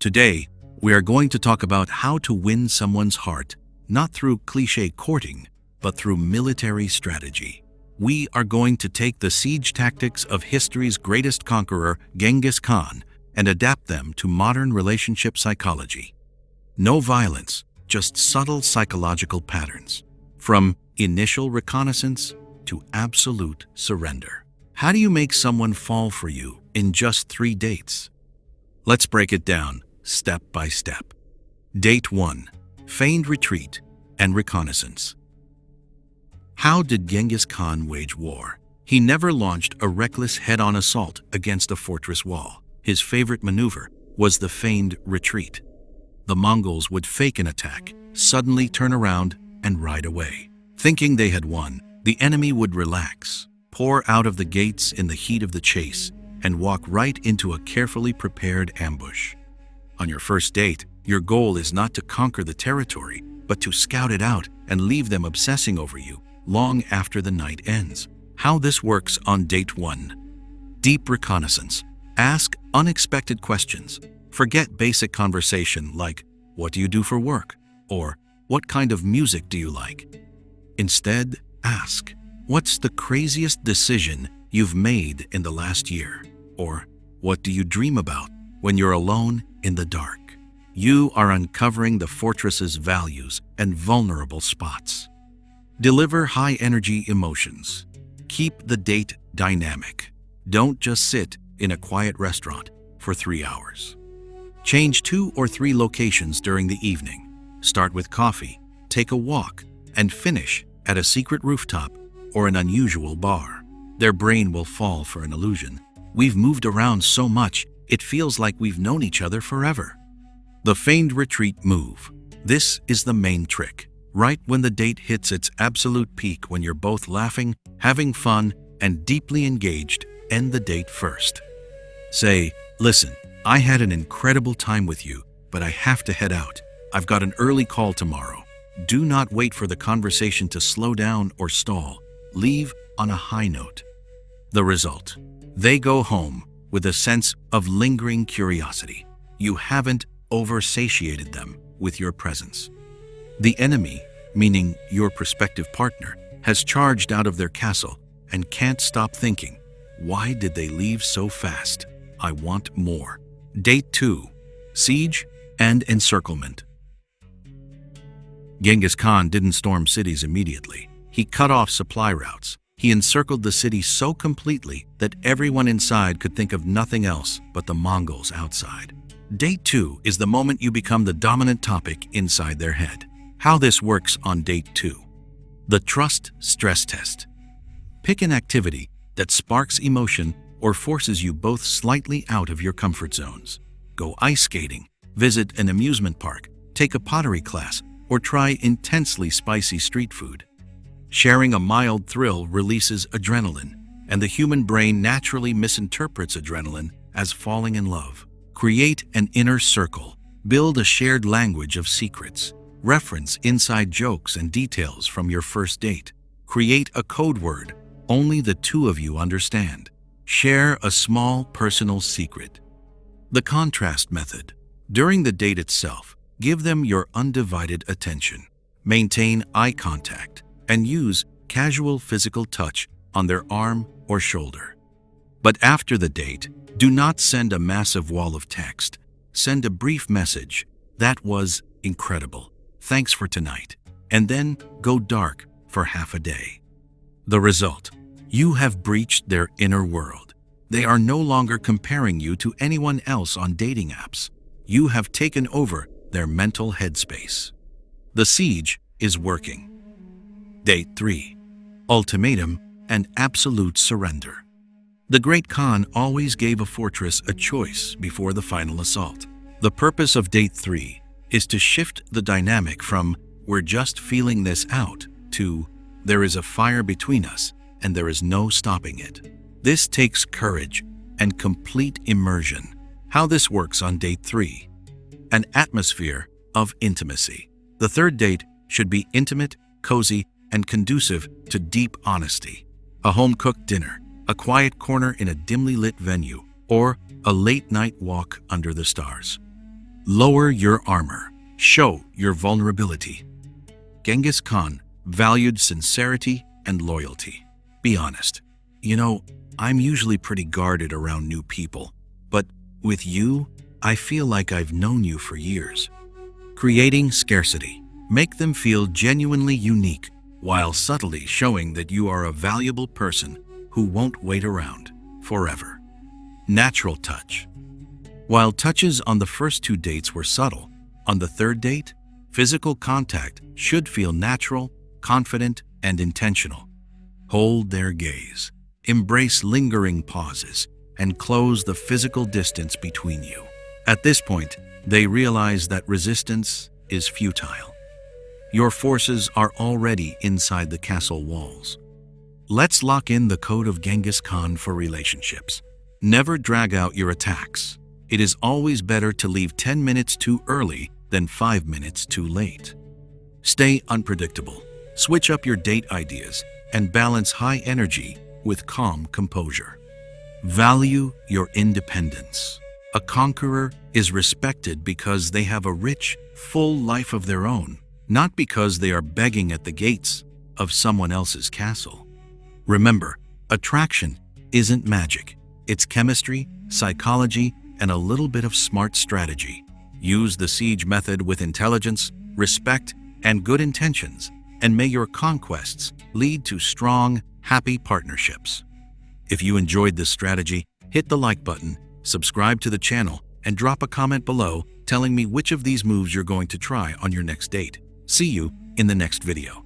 Today, we are going to talk about how to win someone's heart, not through cliché courting, but through military strategy. We are going to take the siege tactics of history's greatest conqueror, Genghis Khan, and adapt them to modern relationship psychology. No violence, just subtle psychological patterns. From initial reconnaissance to absolute surrender. How do you make someone fall for you in just 3 dates? Let's break it down, step by step. Date 1. Feigned retreat and reconnaissance. How did Genghis Khan wage war? He never launched a reckless head-on assault against a fortress wall. His favorite maneuver was the feigned retreat. The Mongols would fake an attack, suddenly turn around, and ride away. Thinking they had won, the enemy would relax, pour out of the gates in the heat of the chase, and walk right into a carefully prepared ambush. On your first date, your goal is not to conquer the territory, but to scout it out and leave them obsessing over you long after the night ends. How this works on date 1. Deep reconnaissance. Ask unexpected questions. Forget basic conversation like, "What do you do for work?" or "What kind of music do you like?" Instead, ask, "What's the craziest decision you've made in the last year?" Or, "What do you dream about when you're alone in the dark?" You are uncovering the fortress's values and vulnerable spots. Deliver high-energy emotions. Keep the date dynamic. Don't just sit in a quiet restaurant for 3 hours. Change 2 or 3 locations during the evening. Start with coffee, take a walk, and finish at a secret rooftop or an unusual bar. Their brain will fall for an illusion. We've moved around so much, it feels like we've known each other forever. The feigned retreat move. This is the main trick. Right when the date hits its absolute peak, when you're both laughing, having fun, and deeply engaged, end the date first. Say, "Listen, I had an incredible time with you, but I have to head out. I've got an early call tomorrow." Do not wait for the conversation to slow down or stall. Leave on a high note. The result: they go home with a sense of lingering curiosity. You haven't oversatiated them with your presence. The enemy, meaning your prospective partner, has charged out of their castle and can't stop thinking, "Why did they leave so fast? I want more." Date 2. Siege and encirclement. Genghis Khan didn't storm cities immediately. He cut off supply routes. He encircled the city so completely that everyone inside could think of nothing else but the Mongols outside. Date 2 is the moment you become the dominant topic inside their head. How this works on date 2. The trust stress test. Pick an activity that sparks emotion or forces you both slightly out of your comfort zones. Go ice skating, visit an amusement park, take a pottery class, or try intensely spicy street food. Sharing a mild thrill releases adrenaline, and the human brain naturally misinterprets adrenaline as falling in love. Create an inner circle. Build a shared language of secrets. Reference inside jokes and details from your first date. Create a code word only the two of you understand. Share a small personal secret. The contrast method. During the date itself, give them your undivided attention. Maintain eye contact and use casual physical touch on their arm or shoulder. But after the date, do not send a massive wall of text. Send a brief message. "That was incredible. Thanks for tonight." And then go dark for half a day. The result: you have breached their inner world. They are no longer comparing you to anyone else on dating apps. You have taken over their mental headspace. The siege is working. Date 3. Ultimatum and absolute surrender. The great Khan always gave a fortress a choice before the final assault. The purpose of date 3 is to shift the dynamic from "we're just feeling this out" to "there is a fire between us and there is no stopping it." This takes courage and complete immersion. How this works on date 3. An atmosphere of intimacy. The third date should be intimate, cozy, and conducive to deep honesty. A home-cooked dinner, a quiet corner in a dimly lit venue, or a late-night walk under the stars. Lower your armor. Show your vulnerability. Genghis Khan valued sincerity and loyalty. Be honest. I'm usually pretty guarded around new people, but with you, I feel like I've known you for years. Creating scarcity. Make them feel genuinely unique while subtly showing that you are a valuable person who won't wait around forever. Natural touch. While touches on the first 2 dates were subtle, on the 3rd date, physical contact should feel natural, confident, and intentional. Hold their gaze. Embrace lingering pauses and close the physical distance between you. At this point, they realize that resistance is futile. Your forces are already inside the castle walls. Let's lock in the code of Genghis Khan for relationships. Never drag out your attacks. It is always better to leave 10 minutes too early than 5 minutes too late. Stay unpredictable. Switch up your date ideas and balance high energy with calm composure. Value your independence. A conqueror is respected because they have a rich, full life of their own, not because they are begging at the gates of someone else's castle. Remember, attraction isn't magic. It's chemistry, psychology, and a little bit of smart strategy. Use the siege method with intelligence, respect, and good intentions, and may your conquests lead to strong, happy partnerships. If you enjoyed this strategy, hit the like button, subscribe to the channel, and drop a comment below telling me which of these moves you're going to try on your next date. See you in the next video.